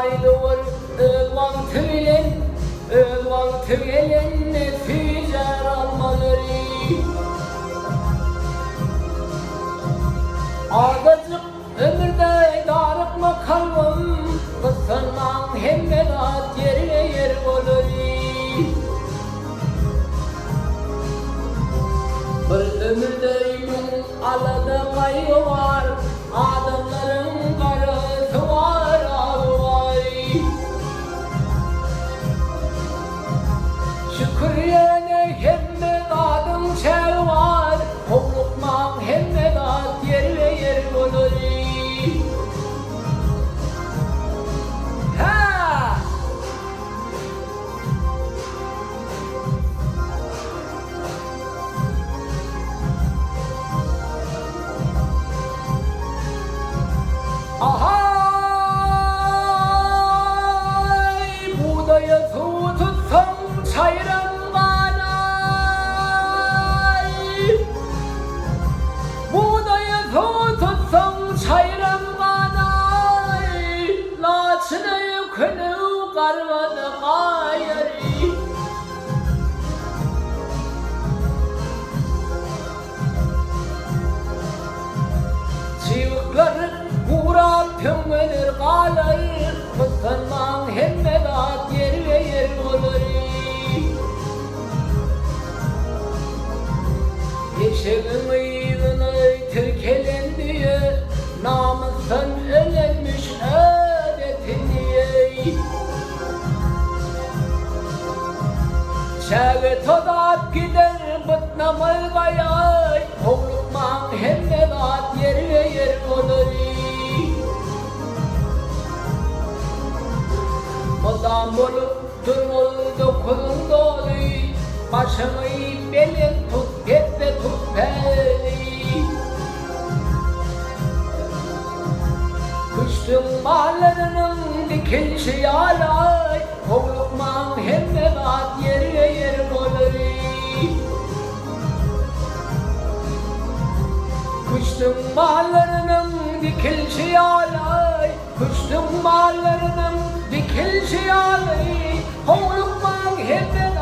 ayılır vakti gelen neticeler almaları. Ağacık ömürde darıkma kalbim, kısırman hem medat yerine yer olur. Bir ömürde yün alada kayı var, adamların karısı var, ağı var. Şükriyene hem medadım çev var, hoklukman hem medat yer ve yer olur. Ahay, buğdaya su tutsam çayıram kanay. Buğdaya su tutsam çayıram kanay. Laçını yükünü karvadı kayarı. Çiviklerin Kurap tümünür kalır, kıskanman hem medat yer ve yer olur. Yeşilin ıyığını tirkelendiye, namustan ölenmiş adetin diye. Çevi todat gider bıtnamıl gayay, oğlukman hem medat yer ve yer olur. Madam bolup duruldu kulun dolu, başımı belin tut tepe tut beni. Kuştum bağlarının dikilişi alay, oğlukman hem medat yer yer olur. Kuştum bağlarının dikilişi alay, kuştum bağlarının dikilişi alay, oğlukman hem medat